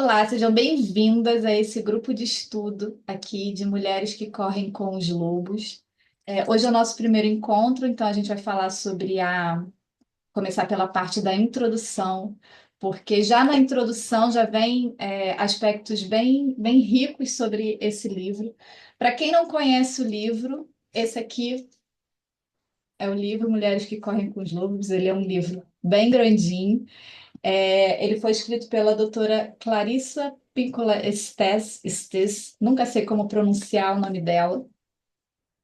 Olá, sejam bem-vindas a esse grupo de estudo aqui de mulheres que correm com os lobos. Hoje é o nosso primeiro encontro, então a gente vai falar começar pela parte da introdução, porque já na introdução já vem aspectos bem ricos sobre esse livro. Para quem não conhece o livro, esse aqui é o livro Mulheres que Correm com os Lobos. Ele é um livro bem grandinho. Ele foi escrito pela doutora Clarissa Pinkola Estes, nunca sei como pronunciar o nome dela.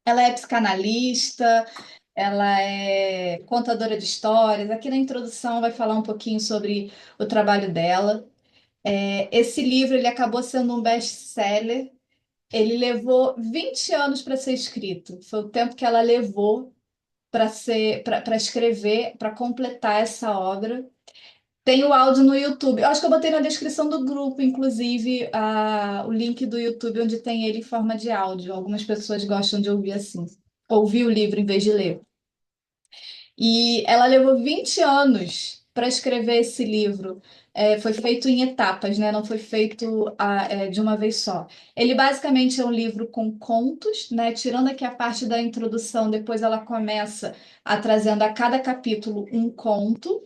Ela é psicanalista, ela é contadora de histórias. Aqui na introdução vai falar um pouquinho sobre o trabalho dela. Esse livro ele acabou sendo um best-seller. Ele levou 20 anos para ser escrito. Foi o tempo que ela levou para escrever, para completar essa obra. Tem o áudio no YouTube. Eu acho que eu botei na descrição do grupo, inclusive, o link do YouTube onde tem ele em forma de áudio. Algumas pessoas gostam de ouvir assim, ouvir o livro em vez de ler. E ela levou 20 anos para escrever esse livro. Foi feito em etapas, né? Não foi feito de uma vez só. Ele basicamente é um livro com contos, né? Tirando aqui a parte da introdução, depois ela começa trazendo a cada capítulo um conto,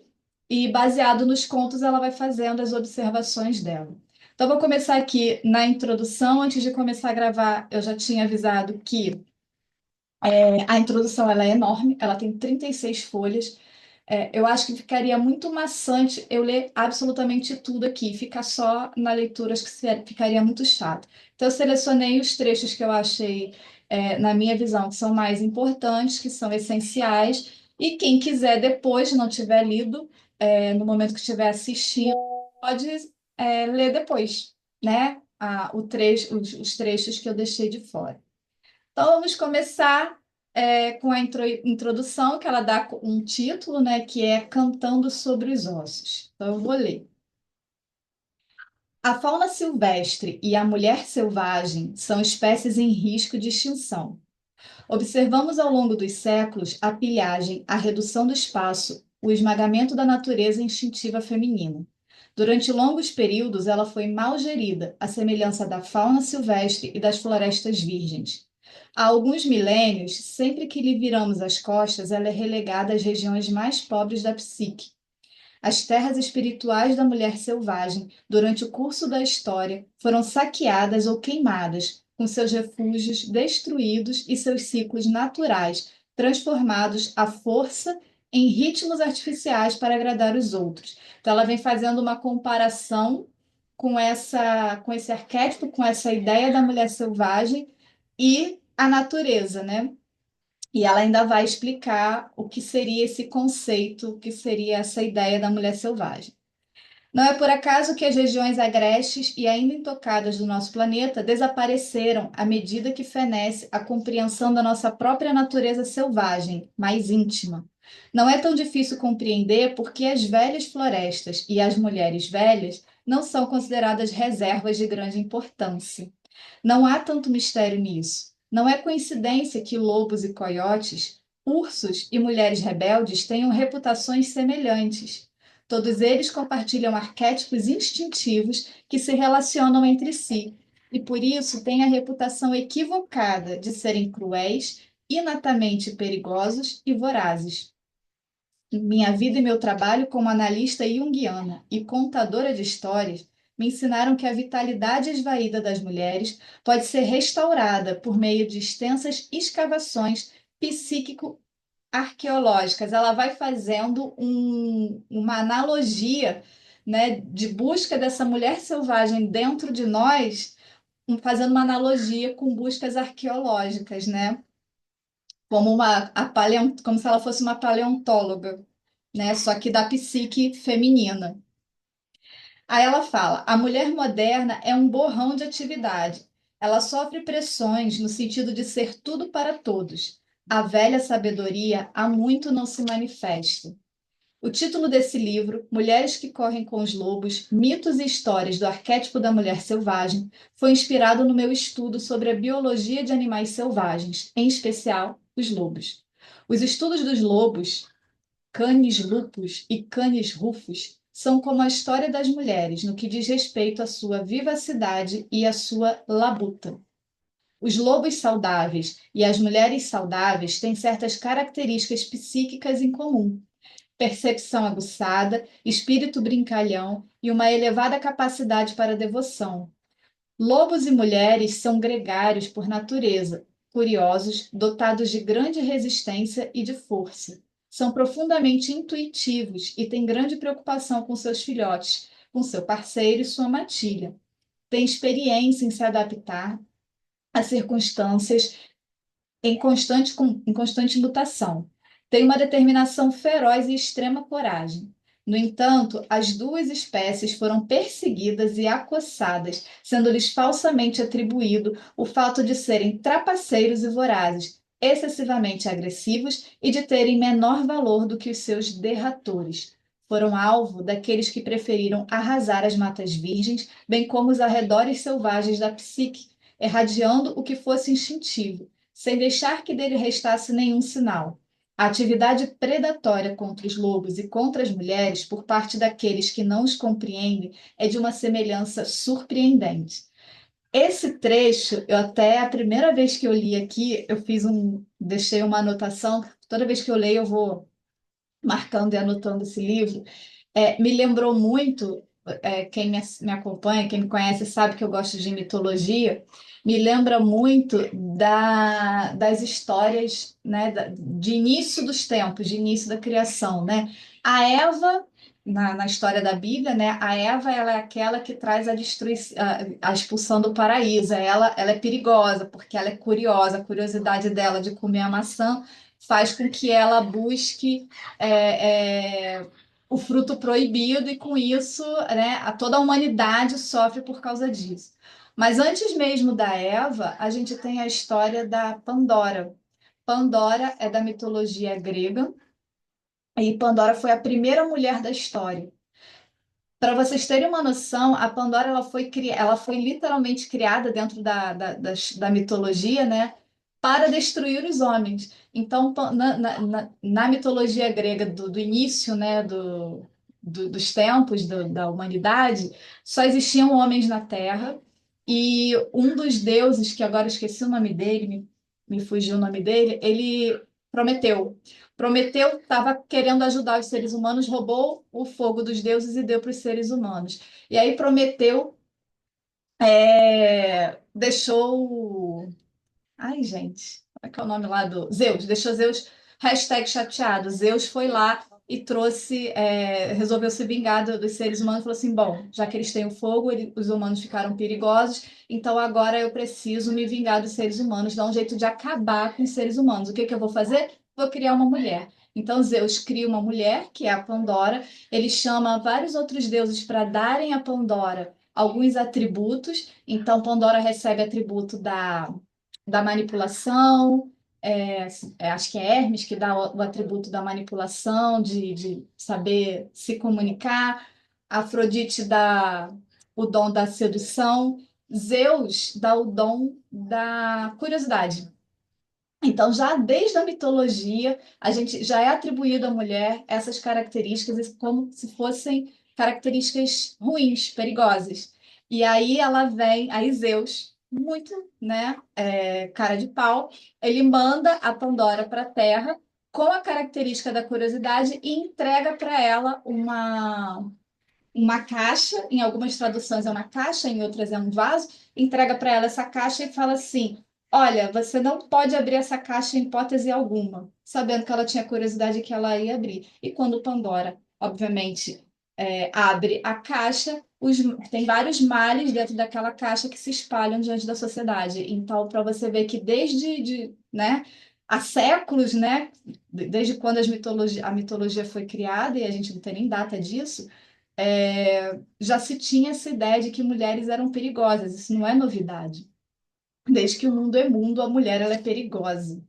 e baseado nos contos ela vai fazendo as observações dela. Então, vou começar aqui na introdução. Antes de começar a gravar, eu já tinha avisado que a introdução ela é enorme, ela tem 36 folhas. Eu acho que ficaria muito maçante eu ler absolutamente tudo aqui, ficar só na leitura, acho que ficaria muito chato. Então, eu selecionei os trechos que eu achei, na minha visão, que são mais importantes, que são essenciais, e quem quiser depois, não tiver lido, no momento que estiver assistindo, pode, ler depois, né? Os trechos que eu deixei de fora. Então, vamos começar com a introdução, que ela dá um título, né, que é Cantando sobre os Ossos. Então, eu vou ler. A fauna silvestre e a mulher selvagem são espécies em risco de extinção. Observamos ao longo dos séculos a pilhagem, a redução do espaço, o esmagamento da natureza instintiva feminina. Durante longos períodos, ela foi mal gerida, à semelhança da fauna silvestre e das florestas virgens. Há alguns milênios, sempre que lhe viramos as costas, ela é relegada às regiões mais pobres da psique. As terras espirituais da mulher selvagem, durante o curso da história, foram saqueadas ou queimadas, com seus refúgios destruídos e seus ciclos naturais transformados à força em ritmos artificiais para agradar os outros. Então, ela vem fazendo uma comparação com esse arquétipo, com essa ideia da mulher selvagem e a natureza, né? E ela ainda vai explicar o que seria esse conceito, o que seria essa ideia da mulher selvagem. Não é por acaso que as regiões agrestes e ainda intocadas do nosso planeta desapareceram à medida que fenece a compreensão da nossa própria natureza selvagem, mais íntima. Não é tão difícil compreender porque as velhas florestas e as mulheres velhas não são consideradas reservas de grande importância. Não há tanto mistério nisso. Não é coincidência que lobos e coiotes, ursos e mulheres rebeldes tenham reputações semelhantes. Todos eles compartilham arquétipos instintivos que se relacionam entre si e, por isso, têm a reputação equivocada de serem cruéis, inatamente perigosos e vorazes. Minha vida e meu trabalho como analista junguiana e contadora de histórias me ensinaram que a vitalidade esvaída das mulheres pode ser restaurada por meio de extensas escavações psíquico-arqueológicas. Ela vai fazendo uma analogia, né, de busca dessa mulher selvagem dentro de nós, fazendo uma analogia com buscas arqueológicas, né? Como se ela fosse uma paleontóloga, né? Só que da psique feminina. Aí ela fala: a mulher moderna é um borrão de atividade. Ela sofre pressões no sentido de ser tudo para todos. A velha sabedoria há muito não se manifesta. O título desse livro, Mulheres que Correm com os Lobos, Mitos e Histórias do Arquétipo da Mulher Selvagem, foi inspirado no meu estudo sobre a biologia de animais selvagens, em especial os lobos. Os estudos dos lobos, Canis lupus e Canis rufus, são como a história das mulheres no que diz respeito à sua vivacidade e à sua labuta. Os lobos saudáveis e as mulheres saudáveis têm certas características psíquicas em comum: percepção aguçada, espírito brincalhão e uma elevada capacidade para devoção. Lobos e mulheres são gregários por natureza, curiosos, dotados de grande resistência e de força. São profundamente intuitivos e têm grande preocupação com seus filhotes, com seu parceiro e sua matilha. Têm experiência em se adaptar a circunstâncias em constante mutação. Tem uma determinação feroz e extrema coragem. No entanto, as duas espécies foram perseguidas e acossadas, sendo-lhes falsamente atribuído o fato de serem trapaceiros e vorazes, excessivamente agressivos e de terem menor valor do que os seus derratores. Foram alvo daqueles que preferiram arrasar as matas virgens, bem como os arredores selvagens da psique, irradiando o que fosse instintivo sem deixar que dele restasse nenhum sinal. A atividade predatória contra os lobos e contra as mulheres, por parte daqueles que não os compreendem, é de uma semelhança surpreendente. Esse trecho, eu até a primeira vez que eu li aqui, deixei uma anotação. Toda vez que eu leio, eu vou marcando e anotando esse livro. Me lembrou muito, quem me acompanha, quem me conhece, sabe que eu gosto de mitologia, me lembra muito das histórias, né, de início dos tempos, de início da criação, né? A Eva, na história da Bíblia, né, a Eva ela é aquela que traz a expulsão do paraíso. Ela é perigosa, porque ela é curiosa, a curiosidade dela de comer a maçã faz com que ela busque o fruto proibido, e com isso, né, toda a humanidade sofre por causa disso. Mas antes mesmo da Eva, a gente tem a história da Pandora. Pandora é da mitologia grega e Pandora foi a primeira mulher da história. Para vocês terem uma noção, a Pandora ela foi literalmente criada dentro da mitologia, né, para destruir os homens. Então, na mitologia grega do início, né, dos tempos da humanidade, só existiam homens na Terra, e um dos deuses, que agora eu esqueci o nome dele, me fugiu o nome dele, ele prometeu. Prometeu estava querendo ajudar os seres humanos, roubou o fogo dos deuses e deu para os seres humanos. E aí Prometeu deixou. Ai, gente, como é que é o nome lá do. Zeus, deixou Zeus #chateado. Zeus foi lá e resolveu se vingar dos seres humanos, falou assim: bom, já que eles têm o fogo, os humanos ficaram perigosos, então agora eu preciso me vingar dos seres humanos, dar um jeito de acabar com os seres humanos. O que que eu vou fazer? Vou criar uma mulher. Então Zeus cria uma mulher, que é a Pandora, ele chama vários outros deuses para darem a Pandora alguns atributos, então Pandora recebe atributo da manipulação, acho que é Hermes que dá o atributo da manipulação, de saber se comunicar, Afrodite dá o dom da sedução, Zeus dá o dom da curiosidade. Então, já desde a mitologia, a gente já é atribuído à mulher essas características como se fossem características ruins, perigosas. E aí Zeus, muito, né, cara de pau, ele manda a Pandora para a Terra com a característica da curiosidade e entrega para ela uma caixa, em algumas traduções é uma caixa, em outras é um vaso, entrega para ela essa caixa e fala assim: olha, você não pode abrir essa caixa em hipótese alguma, sabendo que ela tinha curiosidade que ela ia abrir. E quando Pandora, obviamente, abre a caixa, tem vários males dentro daquela caixa que se espalham diante da sociedade. Então, para você ver que né, há séculos, né, desde quando a mitologia foi criada, e a gente não tem nem data disso, já se tinha essa ideia de que mulheres eram perigosas. Isso não é novidade. Desde que o mundo é mundo, a mulher ela é perigosa.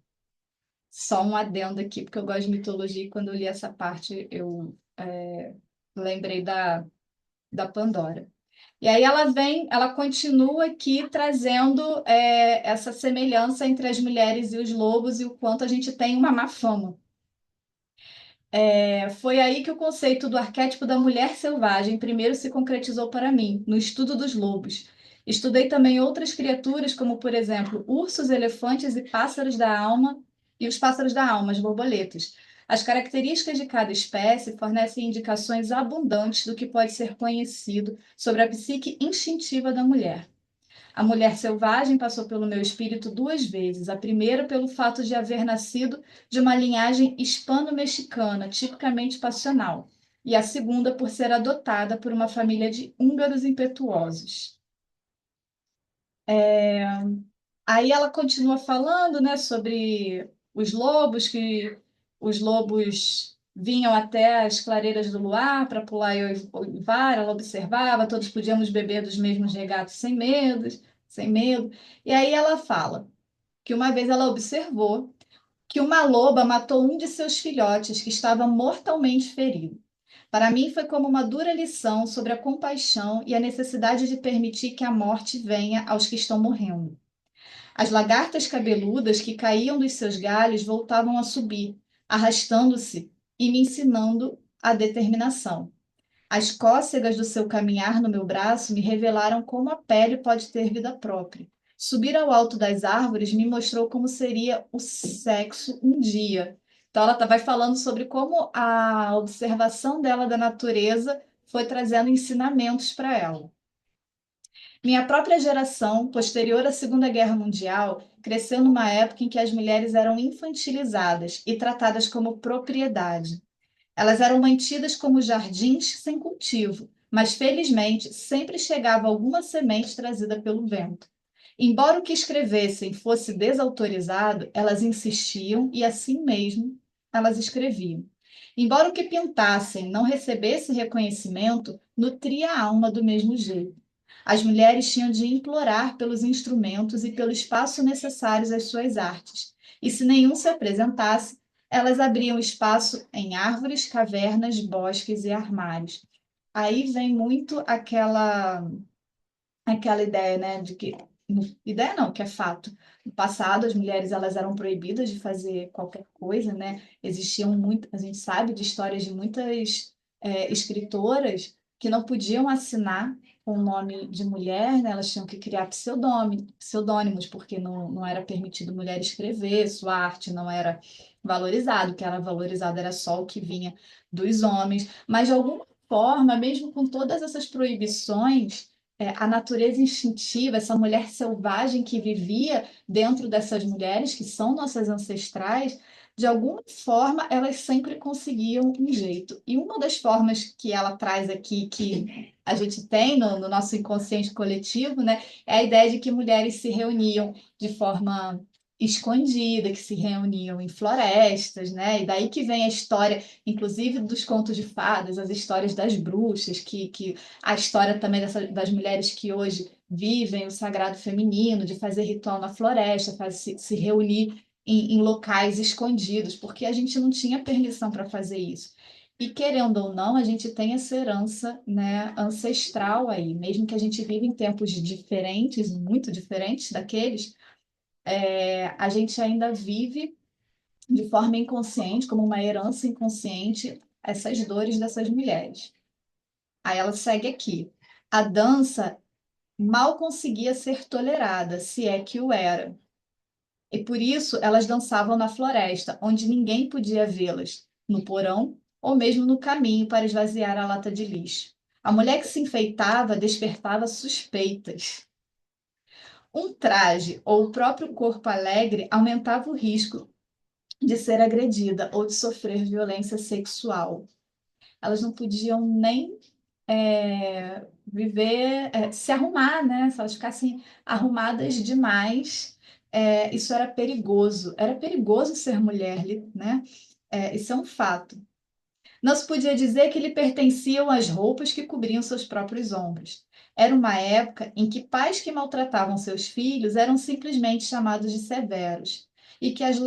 Só um adendo aqui, porque eu gosto de mitologia, e quando eu li essa parte, eu lembrei da Pandora. E aí ela continua aqui trazendo essa semelhança entre as mulheres e os lobos e o quanto a gente tem uma má fama. Foi aí que o conceito do arquétipo da mulher selvagem primeiro se concretizou para mim, no estudo dos lobos. Estudei também outras criaturas, como, por exemplo, ursos, elefantes e pássaros da alma, e os pássaros da alma, as borboletas. As características de cada espécie fornecem indicações abundantes do que pode ser conhecido sobre a psique instintiva da mulher. A mulher selvagem passou pelo meu espírito duas vezes. A primeira, pelo fato de haver nascido de uma linhagem hispano-mexicana, tipicamente passional. E a segunda, por ser adotada por uma família de húngaros impetuosos. Aí ela continua falando, né, sobre os lobos, que os lobos vinham até as clareiras do luar para pular e uivar, ela observava, todos podíamos beber dos mesmos regatos sem medo, sem medo. E aí ela fala que uma vez ela observou que uma loba matou um de seus filhotes que estava mortalmente ferido. Para mim foi como uma dura lição sobre a compaixão e a necessidade de permitir que a morte venha aos que estão morrendo. As lagartas cabeludas que caíam dos seus galhos voltavam a subir, arrastando-se e me ensinando a determinação. As cócegas do seu caminhar no meu braço me revelaram como a pele pode ter vida própria. Subir ao alto das árvores me mostrou como seria o sexo um dia. Então, ela vai falando sobre como a observação dela da natureza foi trazendo ensinamentos para ela. Minha própria geração, posterior à Segunda Guerra Mundial, cresceu numa época em que as mulheres eram infantilizadas e tratadas como propriedade. Elas eram mantidas como jardins sem cultivo, mas felizmente sempre chegava alguma semente trazida pelo vento. Embora o que escrevessem fosse desautorizado, elas insistiam e assim mesmo elas escreviam. Embora o que pintassem não recebesse reconhecimento, nutria a alma do mesmo jeito. As mulheres tinham de implorar pelos instrumentos e pelo espaço necessários às suas artes. E se nenhum se apresentasse, elas abriam espaço em árvores, cavernas, bosques e armários. Aí vem muito aquela ideia, né, de que ideia não, que é fato. No passado, as mulheres elas eram proibidas de fazer qualquer coisa, né? Existiam muito, a gente sabe de histórias de muitas escritoras que não podiam assinar com o nome de mulher, né? Elas tinham que criar pseudônimos, porque não era permitido mulher escrever, sua arte não era valorizado, o que era valorizado era só o que vinha dos homens. Mas de alguma forma, mesmo com todas essas proibições, a natureza instintiva, essa mulher selvagem que vivia dentro dessas mulheres, que são nossas ancestrais, de alguma forma elas sempre conseguiam um jeito. E uma das formas que ela traz aqui, que a gente tem no nosso inconsciente coletivo, né, é a ideia de que mulheres se reuniam de forma escondida, que se reuniam em florestas, né? E daí que vem a história, inclusive dos contos de fadas, as histórias das bruxas, que a história também das mulheres que hoje vivem o sagrado feminino, de fazer ritual na floresta, se reunir em locais escondidos, porque a gente não tinha permissão para fazer isso. E querendo ou não, a gente tem essa herança, né, ancestral aí, mesmo que a gente viva em tempos diferentes, muito diferentes daqueles, a gente ainda vive de forma inconsciente, como uma herança inconsciente, essas dores dessas mulheres. Aí ela segue aqui. A dança mal conseguia ser tolerada, se é que o era. E por isso elas dançavam na floresta, onde ninguém podia vê-las, no porão ou mesmo no caminho para esvaziar a lata de lixo. A mulher que se enfeitava despertava suspeitas. Um traje ou o próprio corpo alegre aumentava o risco de ser agredida ou de sofrer violência sexual. Elas não podiam nem viver, se arrumar, né? Se elas ficassem arrumadas demais, isso era perigoso. Era perigoso ser mulher, né? Isso é um fato. Não se podia dizer que lhe pertenciam as roupas que cobriam seus próprios ombros. Era uma época em que pais que maltratavam seus filhos eram simplesmente chamados de severos, e que as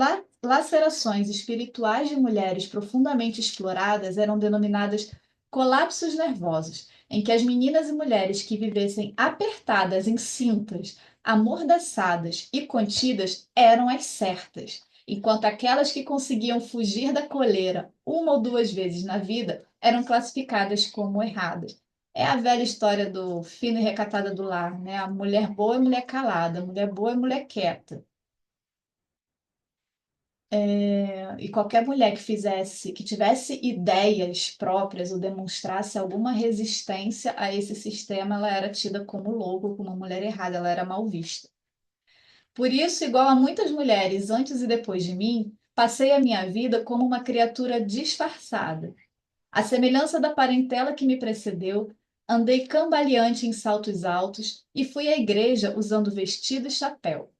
lacerações espirituais de mulheres profundamente exploradas eram denominadas colapsos nervosos, em que as meninas e mulheres que vivessem apertadas em cintas, amordaçadas e contidas eram as certas, enquanto aquelas que conseguiam fugir da coleira uma ou duas vezes na vida eram classificadas como erradas. É a velha história do fino e recatada do lar, né? A mulher boa é mulher calada, a mulher boa é mulher quieta. E qualquer mulher que fizesse, que tivesse ideias próprias ou demonstrasse alguma resistência a esse sistema, ela era tida como louca, como uma mulher errada, ela era mal vista. Por isso, igual a muitas mulheres antes e depois de mim, passei a minha vida como uma criatura disfarçada. À semelhança da parentela que me precedeu, andei cambaleante em saltos altos e fui à igreja usando vestido e chapéu.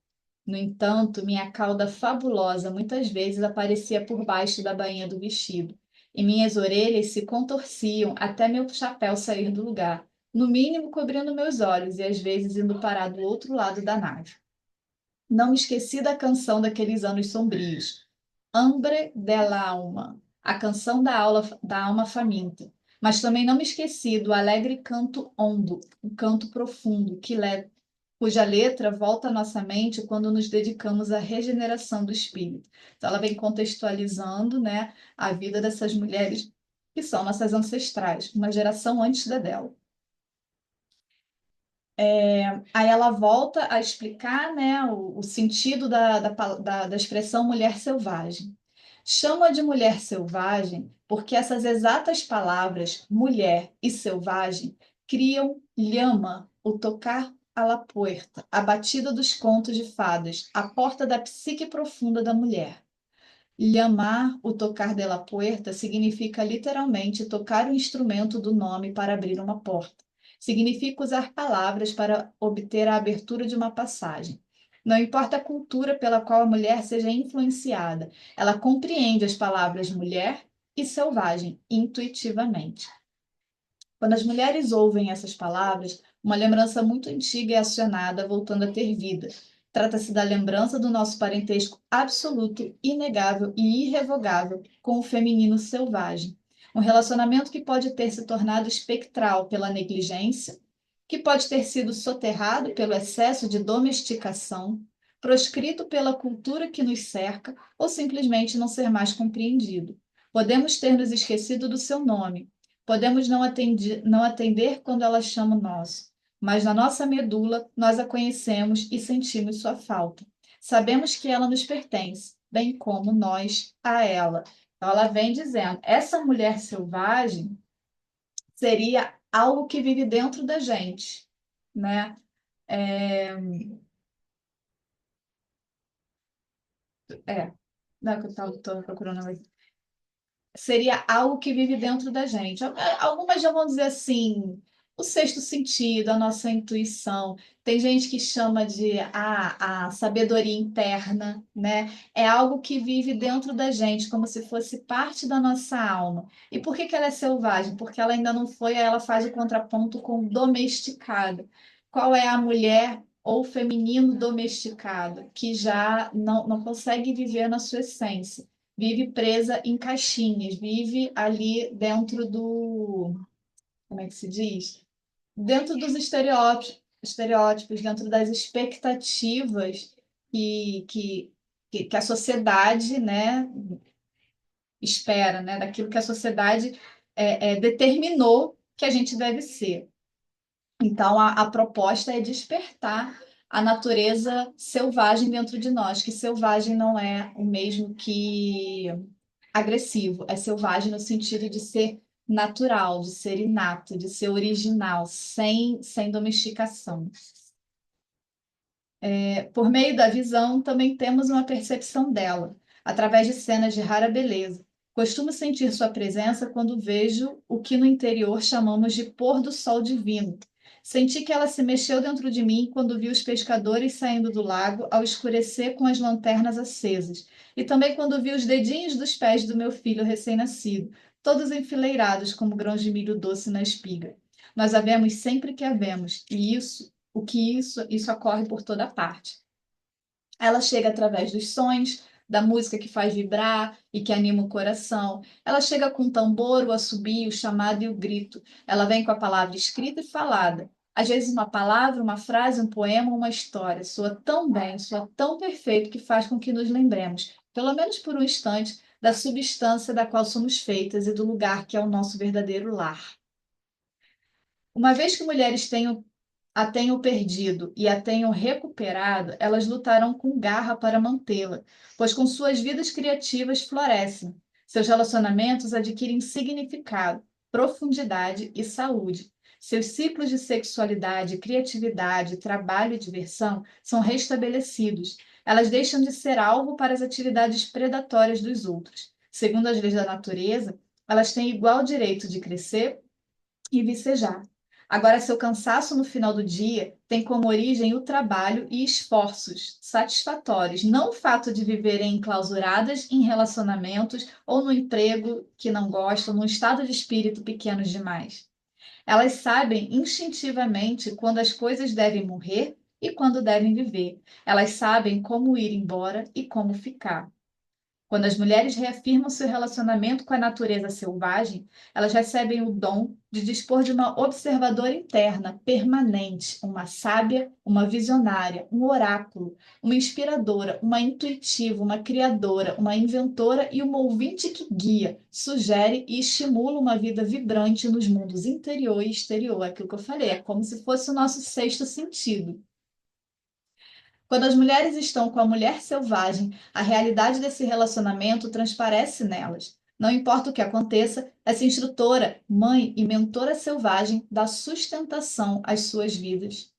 No entanto, minha cauda fabulosa muitas vezes aparecia por baixo da bainha do vestido, e minhas orelhas se contorciam até meu chapéu sair do lugar, no mínimo cobrindo meus olhos e às vezes indo parar do outro lado da nave. Não me esqueci da canção daqueles anos sombrios, Hambre della Alma, a canção da alma faminta. Mas também não me esqueci do alegre canto ondo, um canto profundo, cuja letra volta à nossa mente quando nos dedicamos à regeneração do espírito. Então, ela vem contextualizando, né, a vida dessas mulheres que são nossas ancestrais, uma geração antes da dela. Aí ela volta a explicar, né, o sentido da expressão mulher selvagem. Chama de mulher selvagem porque essas exatas palavras, mulher e selvagem, criam lhama, o tocar à la puerta, a batida dos contos de fadas, a porta da psique profunda da mulher. Llamar, o tocar de la puerta, significa literalmente tocar o instrumento do nome para abrir uma porta. Significa usar palavras para obter a abertura de uma passagem. Não importa a cultura pela qual a mulher seja influenciada, ela compreende as palavras mulher e selvagem intuitivamente. Quando as mulheres ouvem essas palavras, uma lembrança muito antiga é acionada, voltando a ter vida. Trata-se da lembrança do nosso parentesco absoluto, inegável e irrevogável com o feminino selvagem. Um relacionamento que pode ter se tornado espectral pela negligência, que pode ter sido soterrado pelo excesso de domesticação, proscrito pela cultura que nos cerca ou simplesmente não ser mais compreendido. Podemos ter nos esquecido do seu nome. Podemos não atender quando ela chama o nosso, mas na nossa medula nós a conhecemos e sentimos sua falta. Sabemos que ela nos pertence, bem como nós a ela. Então, ela vem dizendo: essa mulher selvagem seria algo que vive dentro da gente, né? É, não é que eu estava procurando seria algo que vive dentro da gente. Algumas já vão dizer assim, o sexto sentido, a nossa intuição. Tem gente que chama de a sabedoria interna, né? É algo que vive dentro da gente, como se fosse parte da nossa alma. E por que que ela é selvagem? Porque ela ainda não foi, aí ela faz o contraponto com domesticada. Qual é a mulher ou feminino domesticado, que já não consegue viver na sua essência? Vive presa em caixinhas, vive ali dentro do, como é que se diz? Dentro dos estereótipos, dentro das expectativas que a sociedade, né, espera, né, daquilo que a sociedade determinou que a gente deve ser. Então, a proposta é despertar a natureza selvagem dentro de nós, que selvagem não é o mesmo que agressivo, é selvagem no sentido de ser natural, de ser inato, de ser original, sem domesticação. Por meio da visão, também temos uma percepção dela, através de cenas de rara beleza. Costumo sentir sua presença quando vejo o que no interior chamamos de pôr do sol divino. Senti que ela se mexeu dentro de mim quando vi os pescadores saindo do lago ao escurecer com as lanternas acesas, e também quando vi os dedinhos dos pés do meu filho recém-nascido, todos enfileirados como grãos de milho doce na espiga. Nós a vemos sempre que a vemos, e isso ocorre por toda parte. Ela chega através dos sons, da música que faz vibrar e que anima o coração. Ela chega com o tambor, o assobio, o chamado e o grito. Ela vem com a palavra escrita e falada. Às vezes uma palavra, uma frase, um poema, uma história. Soa tão bem, soa tão perfeito que faz com que nos lembremos. pelo menos por um instante, da substância da qual somos feitas e do lugar que é o nosso verdadeiro lar. Uma vez que mulheres a tenham perdido e a tenham recuperado, elas lutarão com garra para mantê-la, pois com suas vidas criativas florescem. Seus relacionamentos adquirem significado, profundidade e saúde. Seus ciclos de sexualidade, criatividade, trabalho e diversão são restabelecidos. Elas deixam de ser alvo para as atividades predatórias dos outros. Segundo as leis da natureza, elas têm igual direito de crescer e vicejar. Agora, seu cansaço no final do dia tem como origem o trabalho e esforços satisfatórios, não o fato de viverem enclausuradas em relacionamentos ou no emprego que não gostam, num estado de espírito pequeno demais. Elas sabem instintivamente quando as coisas devem morrer e quando devem viver. Elas sabem como ir embora e como ficar. Quando as mulheres reafirmam seu relacionamento com a natureza selvagem, elas recebem o dom de dispor de uma observadora interna, permanente, uma sábia, uma visionária, um oráculo, uma inspiradora, uma intuitiva, uma criadora, uma inventora e uma ouvinte que guia, sugere e estimula uma vida vibrante nos mundos interior e exterior. É aquilo que eu falei, é como se fosse o nosso sexto sentido. Quando as mulheres estão com a mulher selvagem, a realidade desse relacionamento transparece nelas. Não importa o que aconteça, essa instrutora, mãe e mentora selvagem dá sustentação às suas vidas.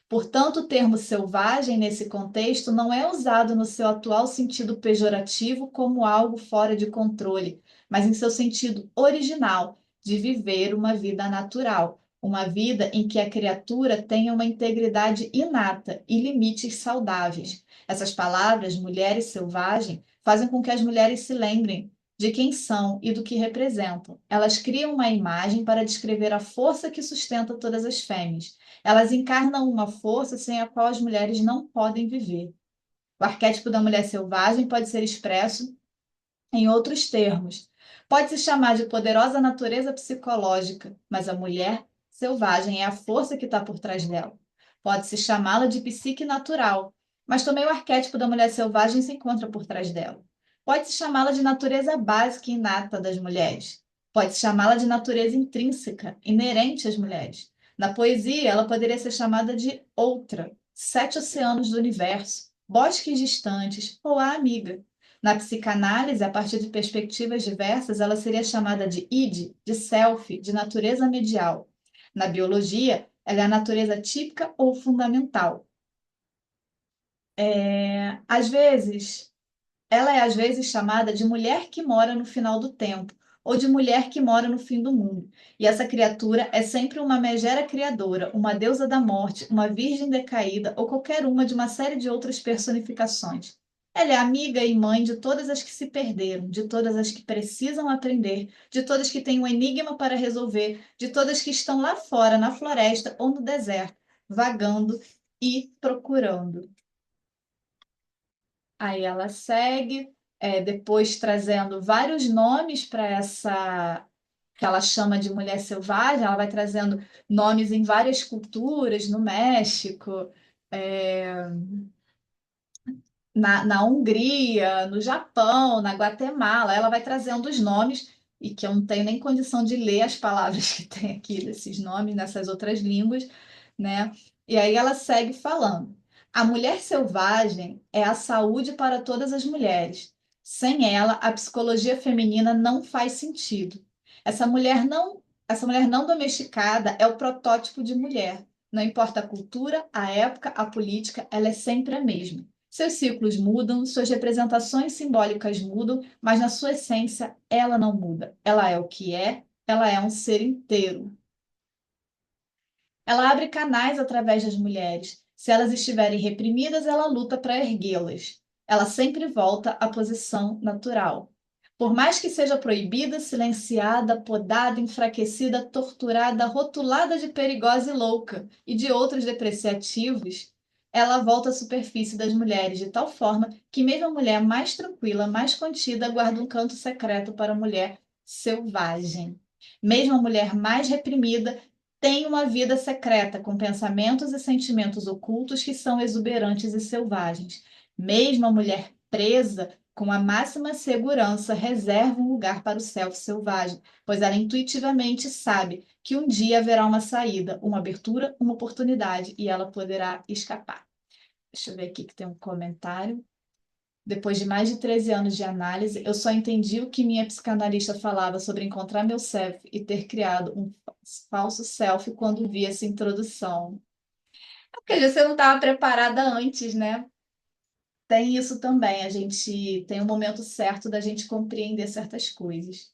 Portanto, o termo selvagem nesse contexto não é usado no seu atual sentido pejorativo como algo fora de controle, mas em seu sentido original, de viver uma vida natural, uma vida em que a criatura tenha uma integridade inata e limites saudáveis. Essas palavras, mulher e selvagem, fazem com que as mulheres se lembrem de quem são e do que representam. Elas criam uma imagem para descrever a força que sustenta todas as fêmeas. Elas encarnam uma força sem a qual as mulheres não podem viver. O arquétipo da mulher selvagem pode ser expresso em outros termos. Pode se chamar de poderosa natureza psicológica, mas a mulher selvagem é a força que está por trás dela. Pode se chamá-la de psique natural, mas também o arquétipo da mulher selvagem se encontra por trás dela. Pode se chamá-la de natureza básica e inata das mulheres. Pode se chamá-la de natureza intrínseca, inerente às mulheres. Na poesia, ela poderia ser chamada de outra, sete oceanos do universo, bosques distantes ou a amiga. Na psicanálise, a partir de perspectivas diversas, ela seria chamada de id, de self, de natureza medial. Na biologia, ela é a natureza típica ou fundamental. Às vezes, ela é às vezes chamada de mulher que mora no final do tempo, ou de mulher que mora no fim do mundo. E essa criatura é sempre uma megera criadora, uma deusa da morte, uma virgem decaída, ou qualquer uma de uma série de outras personificações. Ela é amiga e mãe de todas as que se perderam, de todas as que precisam aprender, de todas que têm um enigma para resolver, de todas que estão lá fora, na floresta ou no deserto, vagando e procurando. Aí ela segue, depois trazendo vários nomes para essa que ela chama de mulher selvagem, ela vai trazendo nomes em várias culturas, no México, é, na Hungria, no Japão, na Guatemala, ela vai trazendo os nomes, e que eu não tenho nem condição de ler as palavras que tem aqui desses nomes nessas outras línguas, né? E aí ela segue falando. A mulher selvagem é a saúde para todas as mulheres. Sem ela, a psicologia feminina não faz sentido. Essa mulher não domesticada é o protótipo de mulher. Não importa a cultura, a época, a política, ela é sempre a mesma. Seus ciclos mudam, suas representações simbólicas mudam, mas na sua essência ela não muda. Ela é o que é, ela é um ser inteiro. Ela abre canais através das mulheres. Se elas estiverem reprimidas, ela luta para erguê-las. Ela sempre volta à posição natural. Por mais que seja proibida, silenciada, podada, enfraquecida, torturada, rotulada de perigosa e louca e de outros depreciativos, ela volta à superfície das mulheres de tal forma que mesmo a mulher mais tranquila, mais contida, guarda um canto secreto para a mulher selvagem. Mesmo a mulher mais reprimida tem uma vida secreta, com pensamentos e sentimentos ocultos que são exuberantes e selvagens. Mesmo a mulher presa com a máxima segurança, reserva um lugar para o self selvagem, pois ela intuitivamente sabe que um dia haverá uma saída, uma abertura, uma oportunidade e ela poderá escapar. Deixa eu ver aqui que tem um comentário. Depois de mais de 13 anos de análise, eu só entendi o que minha psicanalista falava sobre encontrar meu self e ter criado um falso self quando vi essa introdução. Porque você não estava preparada antes, né? Tem isso também, a gente tem um momento certo da gente compreender certas coisas.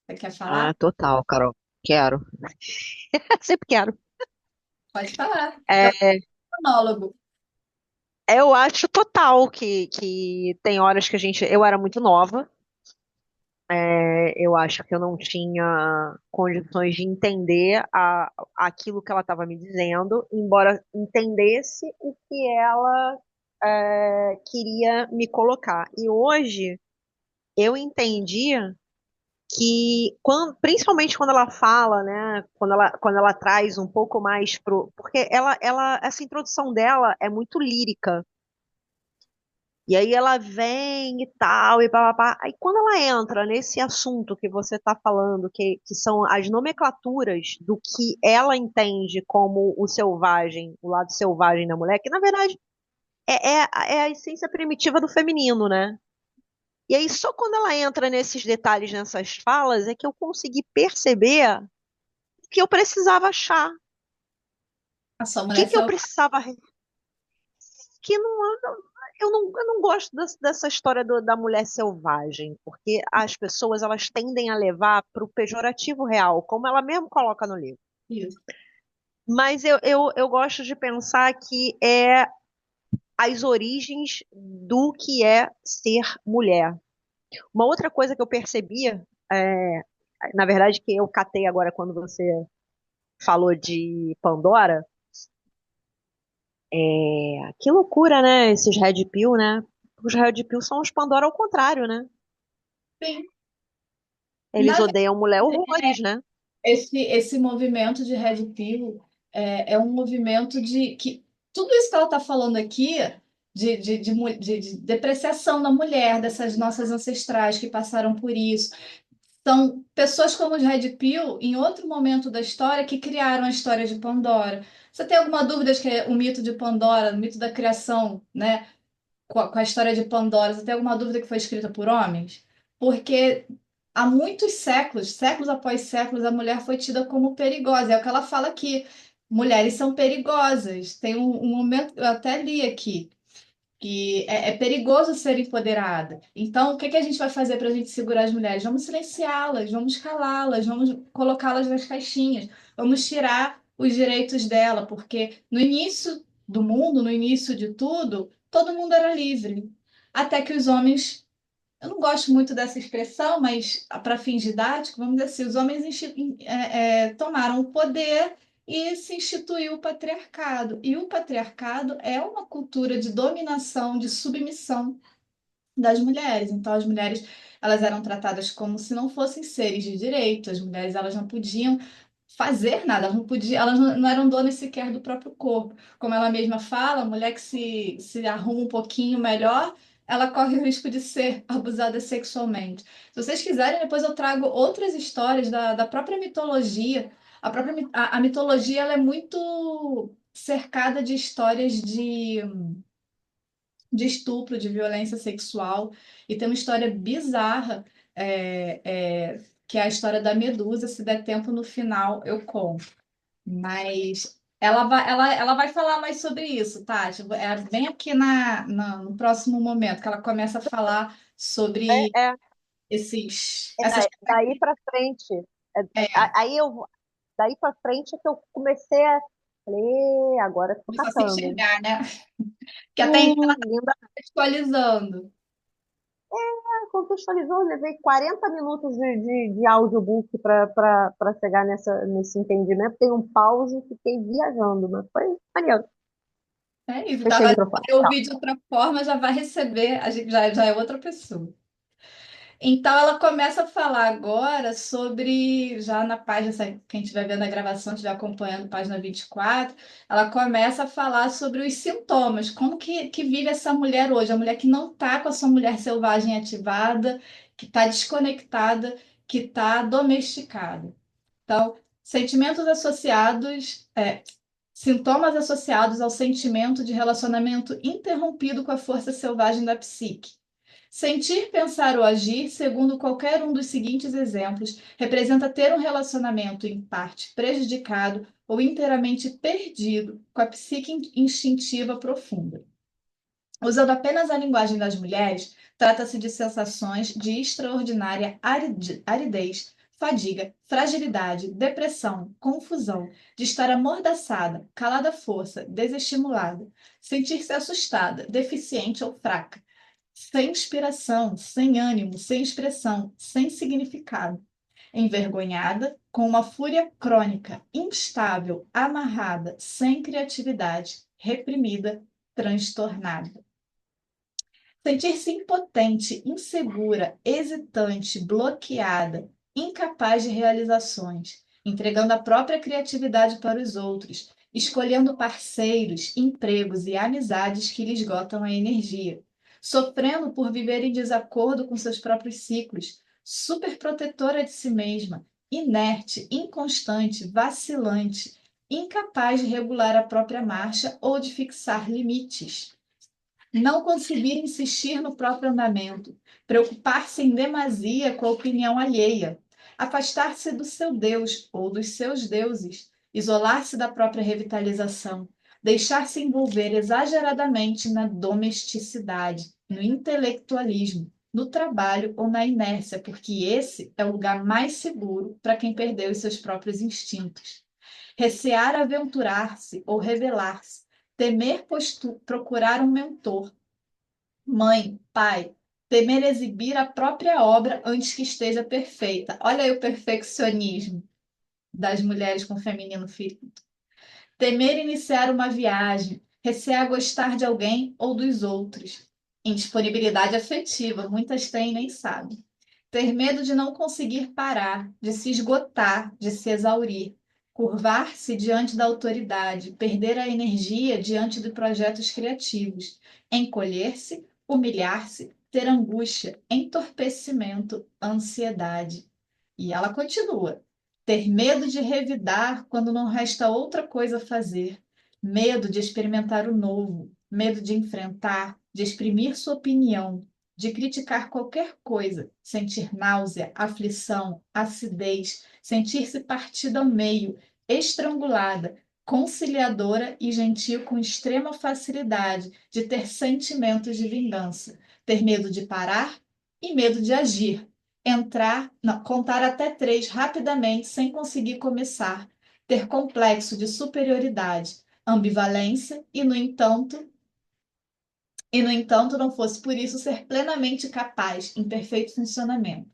Você quer falar? Ah, total, Carol. Quero. Sempre quero. Pode falar. É o É, monólogo. eu acho total que tem horas que a gente. Eu era muito nova. Eu acho que eu não tinha condições de entender aquilo que ela estava me dizendo, embora entendesse o que ela queria me colocar. E hoje eu entendi que, principalmente quando ela fala, né, quando ela traz um pouco mais porque essa introdução dela é muito lírica. E aí ela vem e tal, e papapá. Aí quando ela entra nesse assunto que você está falando, que são as nomenclaturas do que ela entende como o selvagem, o lado selvagem da mulher, que na verdade é a essência primitiva do feminino, né? E aí só quando ela entra nesses detalhes, nessas falas, é que eu consegui perceber o que eu precisava achar. O A sua que mulher que eu selvagem. precisava que não, eu não gosto dessa história da mulher selvagem, porque as pessoas elas tendem a levar para o pejorativo real, como ela mesmo coloca no livro. Isso. Mas eu gosto de pensar que é as origens do que é ser mulher. Uma outra coisa que eu percebi, é, na verdade, que eu catei agora quando você falou de Pandora, que loucura, né? Esses Red Pill, né? Os Red Pill são os Pandora ao contrário, né? Sim. Eles Na odeiam mulher horrores, né? esse movimento de Red Pill é um movimento de que tudo isso que ela está falando aqui, de depreciação da mulher, dessas nossas ancestrais que passaram por isso, são pessoas como os Red Pill, em outro momento da história, que criaram a história de Pandora. Você tem alguma dúvida de que o mito de Pandora, o mito da criação, né? Com a história de Pandora, você tem alguma dúvida que foi escrita por homens? Porque há muitos séculos, séculos após séculos, a mulher foi tida como perigosa. É o que ela fala aqui. Mulheres são perigosas. Tem um momento, eu até li aqui, que é perigoso ser empoderada. Então, o que que a gente vai fazer para a gente segurar as mulheres? Vamos silenciá-las, vamos calá-las, vamos colocá-las nas caixinhas, vamos tirar os direitos dela, porque no início do mundo, no início de tudo, todo mundo era livre. Até que os homens, eu não gosto muito dessa expressão, mas para fins didáticos, vamos dizer assim, os homens tomaram o poder e se instituiu o patriarcado. E o patriarcado é uma cultura de dominação, de submissão das mulheres. Então, as mulheres elas eram tratadas como se não fossem seres de direito. As mulheres elas não podiam fazer nada, elas não podiam, elas não eram donas sequer do próprio corpo. Como ela mesma fala, a mulher que se arruma um pouquinho melhor, ela corre o risco de ser abusada sexualmente. Se vocês quiserem, depois eu trago outras histórias da própria mitologia. A mitologia ela é muito cercada de histórias de estupro, de violência sexual. E tem uma história bizarra, que é a história da Medusa. Se der tempo no final, eu conto. Mas ela vai falar mais sobre isso, tá? Tipo, é bem aqui no próximo momento que ela começa a falar sobre É, essas. daí pra frente, É, aí daí pra frente é que eu comecei a, falei, agora eu tô começou a se catando, hein? enxergar, né? Que até então ela Linda. está contextualizando. Contextualizou, eu levei 40 minutos de audiobook para chegar nesse entendimento. Tem um pause e fiquei viajando, mas foi maneiro. É isso, tá? Fechei o Vai microfone. ver o vídeo de outra forma, já vai receber, a gente já é outra pessoa. Então ela começa a falar agora sobre, já na página, quem estiver vendo a gravação, estiver acompanhando, página 24, ela começa a falar sobre os sintomas, como que vive essa mulher hoje, a mulher que não está com a sua mulher selvagem ativada, que está desconectada, que está domesticada. Então, sentimentos associados, sintomas associados ao sentimento de relacionamento interrompido com a força selvagem da psique. Sentir, pensar ou agir, segundo qualquer um dos seguintes exemplos, representa ter um relacionamento em parte prejudicado ou inteiramente perdido com a psique instintiva profunda. Usando apenas a linguagem das mulheres, trata-se de sensações de extraordinária aridez, fadiga, fragilidade, depressão, confusão, de estar amordaçada, calada à força, desestimulada, sentir-se assustada, deficiente ou fraca, sem inspiração, sem ânimo, sem expressão, sem significado, envergonhada, com uma fúria crônica, instável, amarrada, sem criatividade, reprimida, transtornada. Sentir-se impotente, insegura, hesitante, bloqueada, incapaz de realizações, entregando a própria criatividade para os outros, escolhendo parceiros, empregos e amizades que lhe esgotam a energia, sofrendo por viver em desacordo com seus próprios ciclos, superprotetora de si mesma, inerte, inconstante, vacilante, incapaz de regular a própria marcha ou de fixar limites. Não conseguir insistir no próprio andamento, preocupar-se em demasia com a opinião alheia, afastar-se do seu Deus ou dos seus deuses, isolar-se da própria revitalização, deixar-se envolver exageradamente na domesticidade, no intelectualismo, no trabalho ou na inércia, porque esse é o lugar mais seguro para quem perdeu os seus próprios instintos. Recear aventurar-se ou revelar-se, temer procurar um mentor, mãe, pai, temer exibir a própria obra antes que esteja perfeita. Olha aí o perfeccionismo das mulheres com feminino ferido. Temer iniciar uma viagem, recear gostar de alguém ou dos outros. Indisponibilidade afetiva, muitas têm e nem sabem. Ter medo de não conseguir parar, de se esgotar, de se exaurir. Curvar-se diante da autoridade, perder a energia diante de projetos criativos. Encolher-se, humilhar-se, ter angústia, entorpecimento, ansiedade. E ela continua. Ter medo de revidar quando não resta outra coisa a fazer. Medo de experimentar o novo. Medo de enfrentar, de exprimir sua opinião, de criticar qualquer coisa, sentir náusea, aflição, acidez, sentir-se partida ao meio, estrangulada, conciliadora e gentil com extrema facilidade, de ter sentimentos de vingança, ter medo de parar e medo de agir, entrar, não, contar até três rapidamente sem conseguir começar, ter complexo de superioridade, ambivalência e, no entanto, não fosse por isso ser plenamente capaz, em perfeito funcionamento.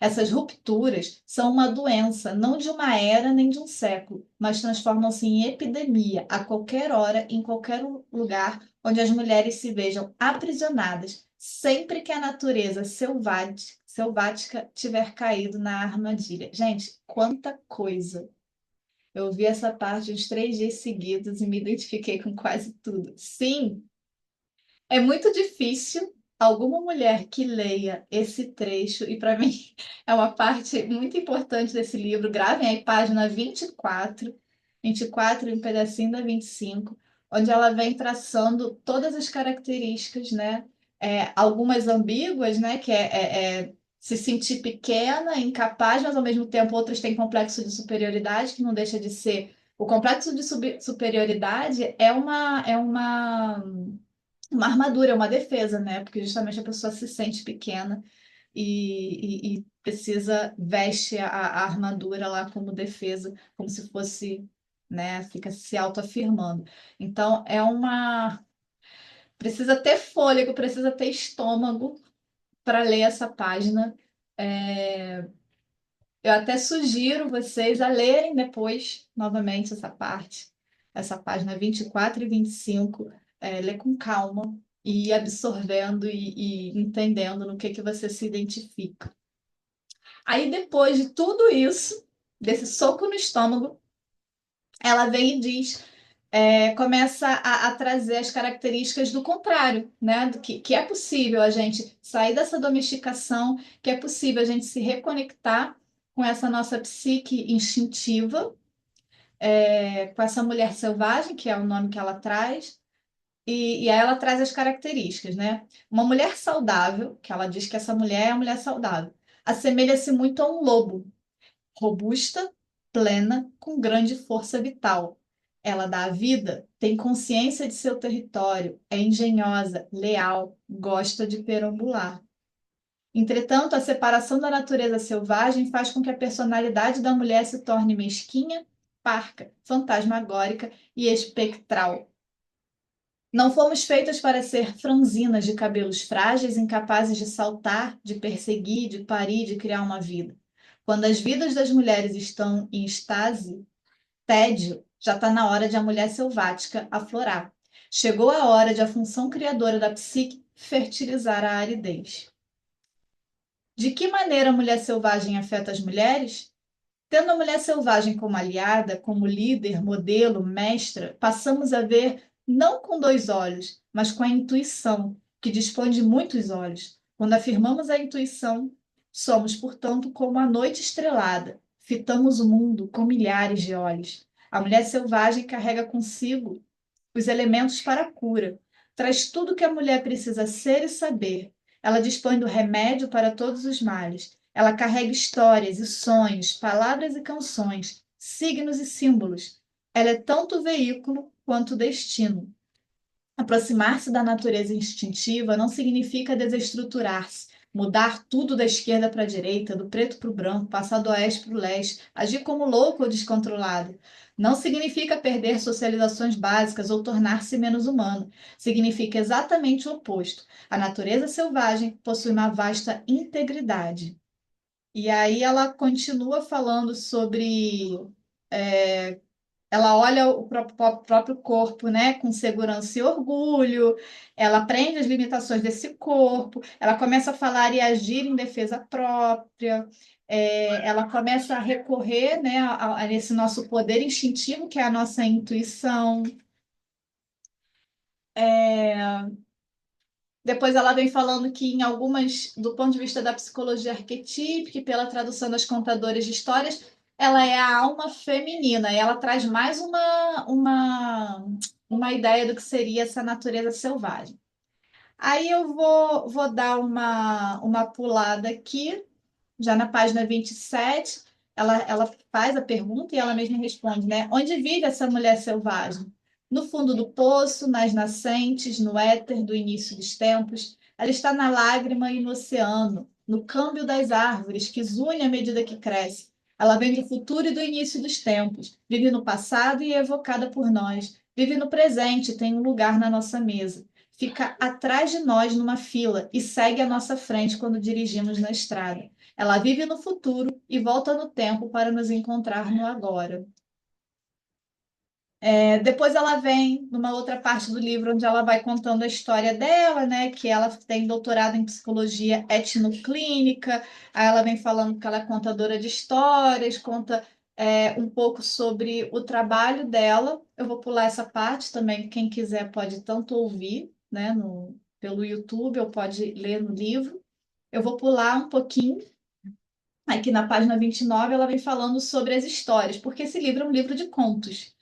Essas rupturas são uma doença, não de uma era nem de um século, mas transformam-se em epidemia a qualquer hora, em qualquer lugar onde as mulheres se vejam aprisionadas, sempre que a natureza selvática tiver caído na armadilha. Gente, quanta coisa! Eu vi essa parte uns 3 dias seguidos e me identifiquei com quase tudo. Sim, é muito difícil alguma mulher que leia esse trecho, e para mim é uma parte muito importante desse livro. Gravem aí página 24 e um pedacinho da 25, onde ela vem traçando todas as características, né? Algumas ambíguas, né? Que é se sentir pequena, incapaz, mas ao mesmo tempo outras têm complexo de superioridade, que não deixa de ser. O complexo de superioridade é uma armadura, é uma defesa, né? Porque justamente a pessoa se sente pequena e precisa, veste a armadura lá como defesa, como se fosse, né? Fica se autoafirmando. Então, precisa ter fôlego, precisa ter estômago para ler essa página. É, Eu até sugiro vocês a lerem depois, novamente, essa parte, essa página 24 e 25, ler com calma, e ir absorvendo e entendendo no que você se identifica. Aí, depois de tudo isso, desse soco no estômago, ela vem e diz, começa a trazer as características do contrário, né? Que é possível a gente sair dessa domesticação, que é possível a gente se reconectar com essa nossa psique instintiva, com essa mulher selvagem, que é o nome que ela traz, e aí ela traz as características, né? Uma mulher saudável, que ela diz que essa mulher é a mulher saudável, assemelha-se muito a um lobo, robusta, plena, com grande força vital. Ela dá a vida, tem consciência de seu território, é engenhosa, leal, gosta de perambular. Entretanto, a separação da natureza selvagem faz com que a personalidade da mulher se torne mesquinha, parca, fantasmagórica e espectral. Não fomos feitas para ser franzinas de cabelos frágeis, incapazes de saltar, de perseguir, de parir, de criar uma vida. Quando as vidas das mulheres estão em estase, tédio, já está na hora de a mulher selvática aflorar. Chegou a hora de a função criadora da psique fertilizar a aridez. De que maneira a mulher selvagem afeta as mulheres? Tendo a mulher selvagem como aliada, como líder, modelo, mestra, passamos a ver não com dois olhos, mas com a intuição, que dispõe de muitos olhos. Quando afirmamos a intuição, somos, portanto, como a noite estrelada, fitamos o mundo com milhares de olhos. A mulher selvagem carrega consigo os elementos para a cura. Traz tudo o que a mulher precisa ser e saber. Ela dispõe do remédio para todos os males. Ela carrega histórias e sonhos, palavras e canções, signos e símbolos. Ela é tanto veículo quanto destino. Aproximar-se da natureza instintiva não significa desestruturar-se, mudar tudo da esquerda para a direita, do preto para o branco, passar do oeste para o leste, agir como louco ou descontrolado. Não significa perder socializações básicas ou tornar-se menos humano. Significa exatamente o oposto. A natureza selvagem possui uma vasta integridade. E aí ela continua falando sobre ela olha o próprio corpo, né, com segurança e orgulho, ela aprende as limitações desse corpo, ela começa a falar e agir em defesa própria, ela começa a recorrer, né, a esse nosso poder instintivo, que é a nossa intuição. Depois ela vem falando que em algumas, do ponto de vista da psicologia arquetípica e pela tradução das contadoras de histórias, ela é a alma feminina, e ela traz mais uma ideia do que seria essa natureza selvagem. Aí eu vou dar uma pulada aqui, já na página 27, ela faz a pergunta e ela mesma responde, né? Onde vive essa mulher selvagem? No fundo do poço, nas nascentes, no éter do início dos tempos. Ela está na lágrima e no oceano, no câmbio das árvores, que zune à medida que cresce. Ela vem do futuro e do início dos tempos. Vive no passado e é evocada por nós. Vive no presente, tem um lugar na nossa mesa. Fica atrás de nós numa fila e segue à nossa frente quando dirigimos na estrada. Ela vive no futuro e volta no tempo para nos encontrar no agora. Depois ela vem numa outra parte do livro onde ela vai contando a história dela, né? Que ela tem doutorado em psicologia etnoclínica. Aí ela vem falando que ela é contadora de histórias, conta um pouco sobre o trabalho dela. Eu vou pular essa parte também. Quem quiser pode tanto ouvir, né? Pelo YouTube ou pode ler no livro. Eu vou pular um pouquinho. Aqui na página 29, ela vem falando sobre as histórias, porque esse livro é um livro de contos,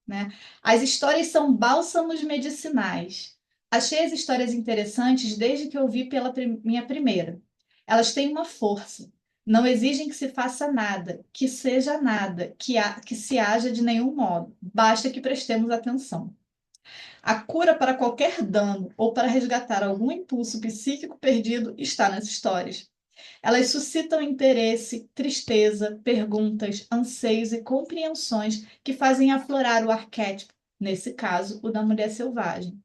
né? As histórias são bálsamos medicinais. Achei as histórias interessantes desde que eu vi pela minha primeira. Elas têm uma força. Não exigem que se faça nada, que seja nada, que se haja de nenhum modo. Basta que prestemos atenção. A cura para qualquer dano ou para resgatar algum impulso psíquico perdido está nas histórias. Elas suscitam interesse, tristeza, perguntas, anseios e compreensões que fazem aflorar o arquétipo, nesse caso, o da mulher selvagem.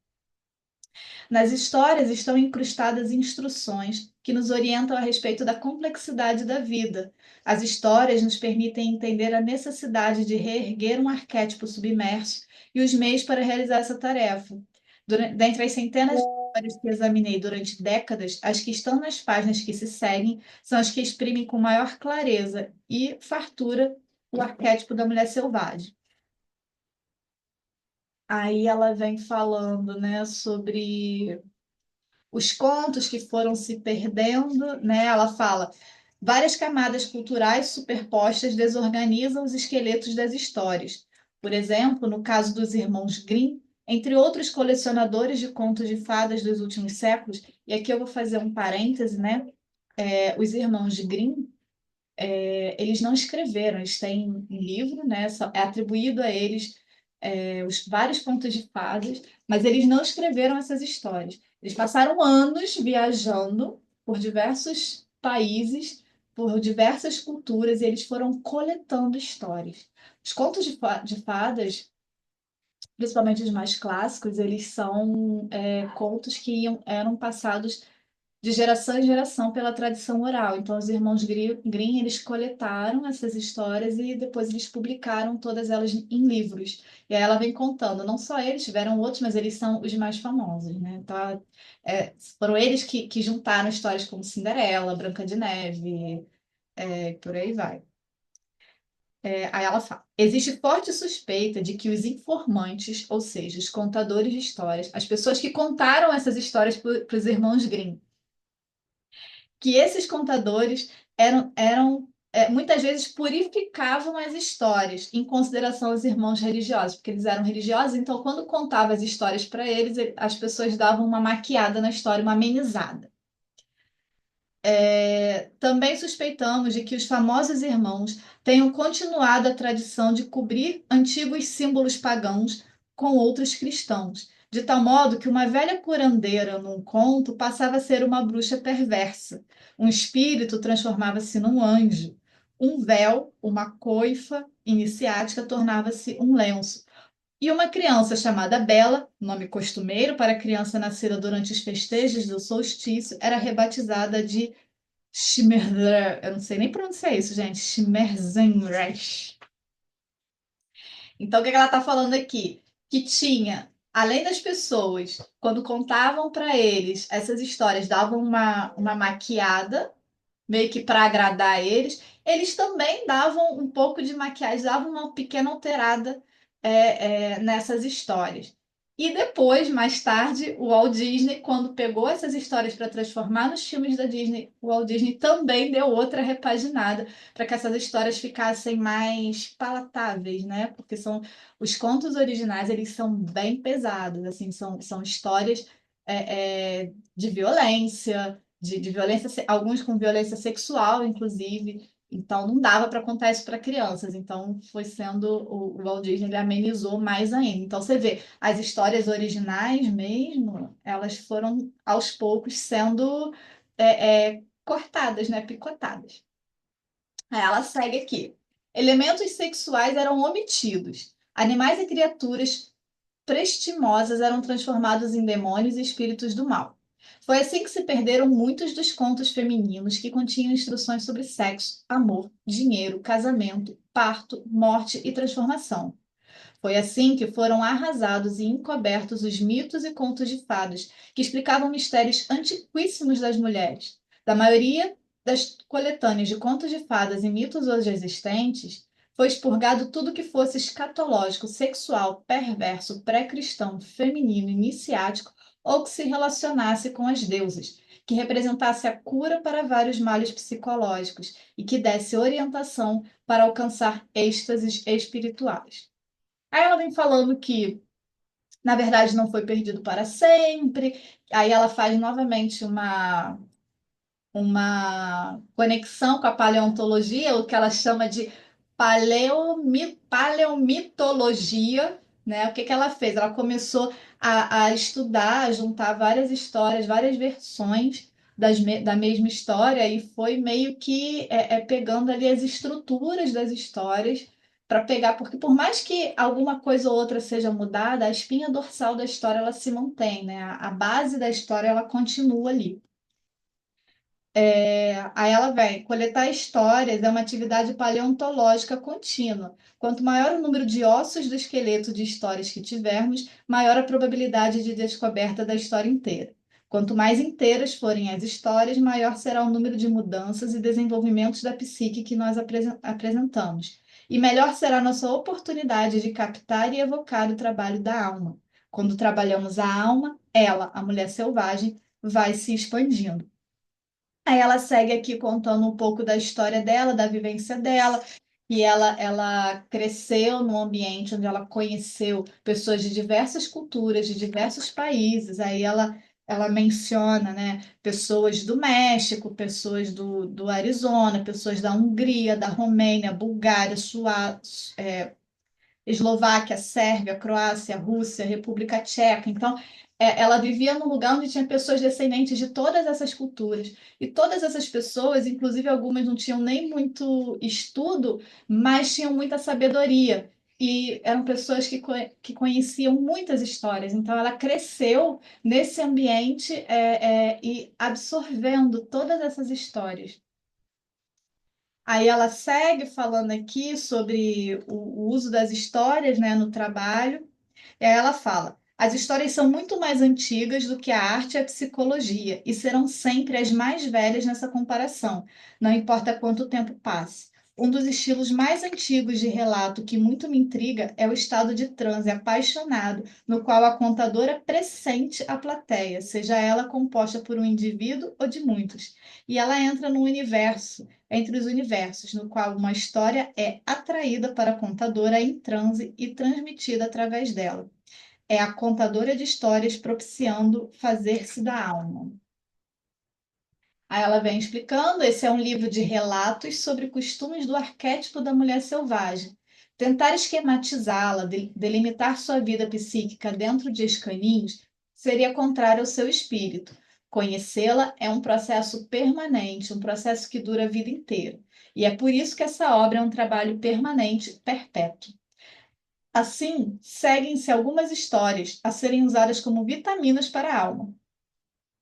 Nas histórias estão incrustadas instruções que nos orientam a respeito da complexidade da vida. As histórias nos permitem entender a necessidade de reerguer um arquétipo submerso e os meios para realizar essa tarefa. Dentre as centenas de histórias que examinei durante décadas, as que estão nas páginas que se seguem são as que exprimem com maior clareza e fartura o arquétipo da mulher selvagem. Aí ela vem falando, né, sobre os contos que foram se perdendo, né? Ela fala: várias camadas culturais superpostas desorganizam os esqueletos das histórias. Por exemplo, no caso dos irmãos Grimm, entre outros colecionadores de contos de fadas dos últimos séculos, e aqui eu vou fazer um parêntese, né? Os irmãos Grimm, eles não escreveram, eles têm um livro, né? É atribuído a eles os vários contos de fadas, mas eles não escreveram essas histórias. Eles passaram anos viajando por diversos países, por diversas culturas, e eles foram coletando histórias. Os contos de fadas, principalmente os mais clássicos, eles são contos que eram passados de geração em geração pela tradição oral. Então, os irmãos Grimm, eles coletaram essas histórias e depois eles publicaram todas elas em livros. E aí ela vem contando, não só eles, tiveram outros, mas eles são os mais famosos, né? Então, foram eles que juntaram histórias como Cinderela, Branca de Neve, por aí vai. Aí ela fala: existe forte suspeita de que os informantes, ou seja, os contadores de histórias, as pessoas que contaram essas histórias para os irmãos Grimm, que esses contadores muitas vezes purificavam as histórias em consideração aos irmãos religiosos, porque eles eram religiosos, então quando contava as histórias para eles, as pessoas davam uma maquiada na história, uma amenizada. Também suspeitamos de que os famosos irmãos tenham continuado a tradição de cobrir antigos símbolos pagãos com outros cristãos, de tal modo que uma velha curandeira num conto passava a ser uma bruxa perversa, um espírito transformava-se num anjo, um véu, uma coifa iniciática tornava-se um lenço. E uma criança chamada Bela, nome costumeiro para criança nascida durante os festejos do solstício, era rebatizada de Schmerzer, eu não sei nem pronunciar isso, gente. Schmerzenreich. Então, o que ela está falando aqui? Que tinha, além das pessoas, quando contavam para eles essas histórias, davam uma maquiada, meio que para agradar eles, eles também davam um pouco de maquiagem, davam uma pequena alterada nessas histórias. E depois, mais tarde, o Walt Disney, quando pegou essas histórias para transformar nos filmes da Disney, o Walt Disney também deu outra repaginada para que essas histórias ficassem mais palatáveis, né? Porque são os contos originais, eles são bem pesados, assim, são histórias de violência, de violência, alguns com violência sexual, inclusive. Então, não dava para contar isso para crianças. Então, foi sendo o Walt Disney, ele amenizou mais ainda. Então, você vê, as histórias originais mesmo, elas foram aos poucos sendo cortadas, né, picotadas. Aí ela segue aqui. Elementos sexuais eram omitidos. Animais e criaturas prestimosas eram transformados em demônios e espíritos do mal. Foi assim que se perderam muitos dos contos femininos que continham instruções sobre sexo, amor, dinheiro, casamento, parto, morte e transformação. Foi assim que foram arrasados e encobertos os mitos e contos de fadas, que explicavam mistérios antiquíssimos das mulheres. Da maioria das coletâneas de contos de fadas e mitos hoje existentes, foi expurgado tudo que fosse escatológico, sexual, perverso, pré-cristão, feminino, iniciático ou que se relacionasse com as deusas, que representasse a cura para vários males psicológicos e que desse orientação para alcançar êxtases espirituais. Aí ela vem falando que, na verdade, não foi perdido para sempre. Aí ela faz novamente uma conexão com a paleontologia, o que ela chama de paleomitologia, né? O que que ela fez? Ela começou a estudar, a juntar várias histórias, várias versões da mesma história e foi meio que pegando ali as estruturas das histórias para pegar, porque por mais que alguma coisa ou outra seja mudada, a espinha dorsal da história ela se mantém, né? A base da história ela continua ali. Aí ela vem, coletar histórias é uma atividade paleontológica contínua. Quanto maior o número de ossos do esqueleto de histórias que tivermos, maior a probabilidade de descoberta da história inteira. Quanto mais inteiras forem as histórias, maior será o número de mudanças e desenvolvimentos da psique que nós apresentamos. E melhor será a nossa oportunidade de captar e evocar o trabalho da alma. Quando trabalhamos a alma, ela, a mulher selvagem, vai se expandindo. Aí ela segue aqui contando um pouco da história dela, da vivência dela, e ela cresceu num ambiente onde ela conheceu pessoas de diversas culturas, de diversos países. Aí ela menciona, né, pessoas do México, pessoas do Arizona, pessoas da Hungria, da Romênia, Bulgária, Eslováquia, Sérvia, Croácia, Rússia, República Tcheca. Então, ela vivia num lugar onde tinha pessoas descendentes de todas essas culturas. E todas essas pessoas, inclusive algumas não tinham nem muito estudo, mas tinham muita sabedoria. E eram pessoas que conheciam muitas histórias. Então, ela cresceu nesse ambiente, e absorvendo todas essas histórias. Aí ela segue falando aqui sobre o uso das histórias, né, no trabalho. E aí ela fala: as histórias são muito mais antigas do que a arte e a psicologia, e serão sempre as mais velhas nessa comparação, não importa quanto tempo passe. Um dos estilos mais antigos de relato que muito me intriga é o estado de transe apaixonado, no qual a contadora pressente a plateia, seja ela composta por um indivíduo ou de muitos. E ela entra num universo, entre os universos, no qual uma história é atraída para a contadora em transe e transmitida através dela. É a contadora de histórias propiciando fazer-se da alma. Aí ela vem explicando: esse é um livro de relatos sobre costumes do arquétipo da mulher selvagem. Tentar esquematizá-la, delimitar sua vida psíquica dentro de escaninhos, seria contrário ao seu espírito. Conhecê-la é um processo permanente, um processo que dura a vida inteira. E é por isso que essa obra é um trabalho permanente, perpétuo. Assim, seguem-se algumas histórias a serem usadas como vitaminas para a alma.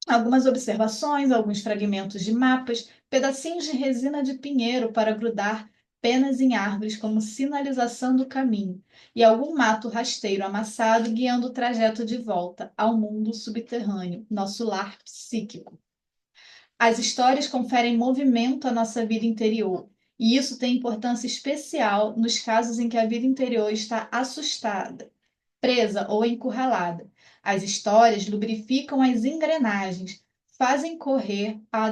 Algumas observações, alguns fragmentos de mapas, pedacinhos de resina de pinheiro para grudar penas em árvores como sinalização do caminho, e algum mato rasteiro amassado guiando o trajeto de volta ao mundo subterrâneo, nosso lar psíquico. As histórias conferem movimento à nossa vida interior, e isso tem importância especial nos casos em que a vida interior está assustada, presa ou encurralada. As histórias lubrificam as engrenagens, fazem correr a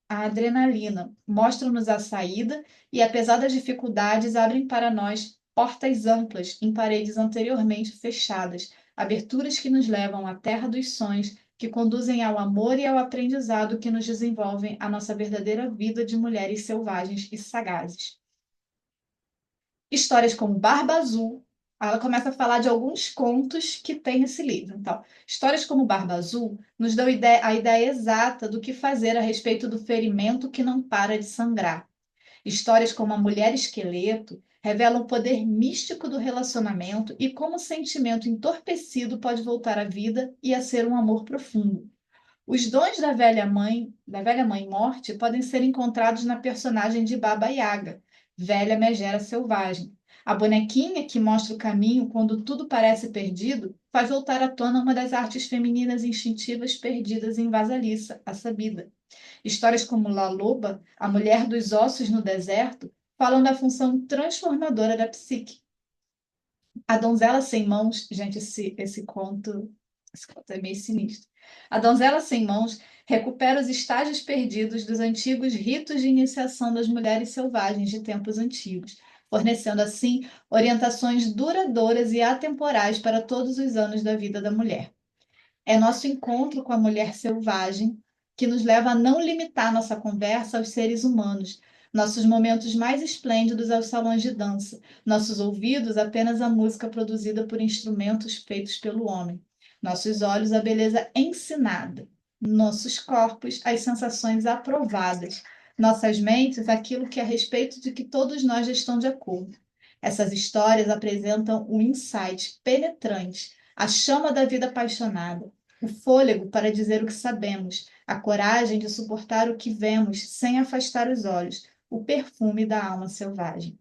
adrenalina, mostram-nos a saída e, apesar das dificuldades, abrem para nós portas amplas em paredes anteriormente fechadas, aberturas que nos levam à terra dos sonhos, que conduzem ao amor e ao aprendizado que nos desenvolvem a nossa verdadeira vida de mulheres selvagens e sagazes. Histórias como Barba Azul. Ela começa a falar de alguns contos que tem nesse livro. Então, histórias como Barba Azul nos dão a ideia exata do que fazer a respeito do ferimento que não para de sangrar. Histórias como A Mulher Esqueleto revelam o poder místico do relacionamento e como o sentimento entorpecido pode voltar à vida e a ser um amor profundo. Os dons da velha mãe morte, podem ser encontrados na personagem de Baba Yaga, velha megera selvagem. A bonequinha que mostra o caminho quando tudo parece perdido faz voltar à tona uma das artes femininas instintivas perdidas em Vasalissa, a Sabida. Histórias como La Loba, a mulher dos ossos no deserto, falam da função transformadora da psique. A Donzela Sem Mãos, gente, esse conto é meio sinistro. A Donzela Sem Mãos recupera os estágios perdidos dos antigos ritos de iniciação das mulheres selvagens de tempos antigos, fornecendo assim orientações duradouras e atemporais para todos os anos da vida da mulher. É nosso encontro com a mulher selvagem que nos leva a não limitar nossa conversa aos seres humanos, nossos momentos mais esplêndidos aos salões de dança, nossos ouvidos apenas à música produzida por instrumentos feitos pelo homem, nossos olhos a beleza ensinada, nossos corpos as sensações aprovadas, nossas mentes aquilo que a respeito de que todos nós já estão de acordo. Essas histórias apresentam um insight penetrante, a chama da vida apaixonada, o fôlego para dizer o que sabemos, a coragem de suportar o que vemos sem afastar os olhos, o perfume da alma selvagem.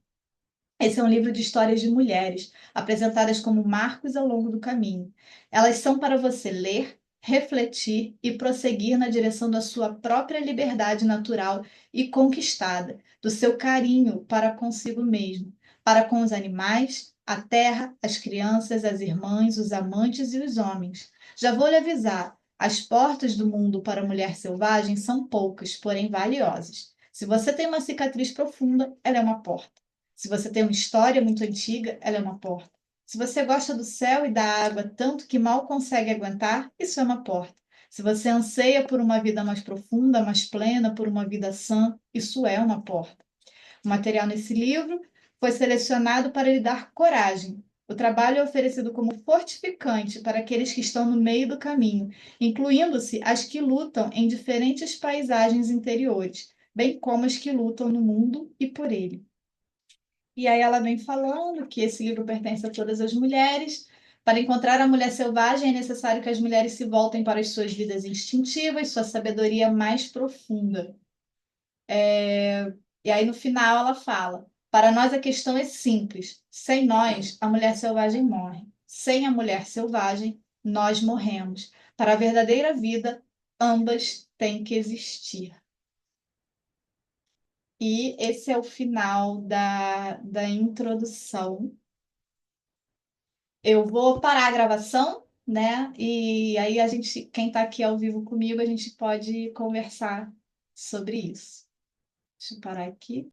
Esse é um livro de histórias de mulheres, apresentadas como marcos ao longo do caminho. Elas são para você ler, refletir e prosseguir na direção da sua própria liberdade natural e conquistada, do seu carinho para consigo mesmo, para com os animais, a terra, as crianças, as irmãs, os amantes e os homens. Já vou lhe avisar: as portas do mundo para a mulher selvagem são poucas, porém valiosas. Se você tem uma cicatriz profunda, ela é uma porta. Se você tem uma história muito antiga, ela é uma porta. Se você gosta do céu e da água tanto que mal consegue aguentar, isso é uma porta. Se você anseia por uma vida mais profunda, mais plena, por uma vida sã, isso é uma porta. O material nesse livro foi selecionado para lhe dar coragem. O trabalho é oferecido como fortificante para aqueles que estão no meio do caminho, incluindo-se as que lutam em diferentes paisagens interiores, bem como as que lutam no mundo e por ele. E aí ela vem falando que esse livro pertence a todas as mulheres. Para encontrar a mulher selvagem, é necessário que as mulheres se voltem para as suas vidas instintivas, sua sabedoria mais profunda. E aí no final ela fala: para nós a questão é simples. Sem nós, a mulher selvagem morre. Sem a mulher selvagem, nós morremos. Para a verdadeira vida, ambas têm que existir. E esse é o final da introdução. Eu vou parar a gravação, né? E aí a gente, quem está aqui ao vivo comigo, a gente pode conversar sobre isso. Deixa eu parar aqui.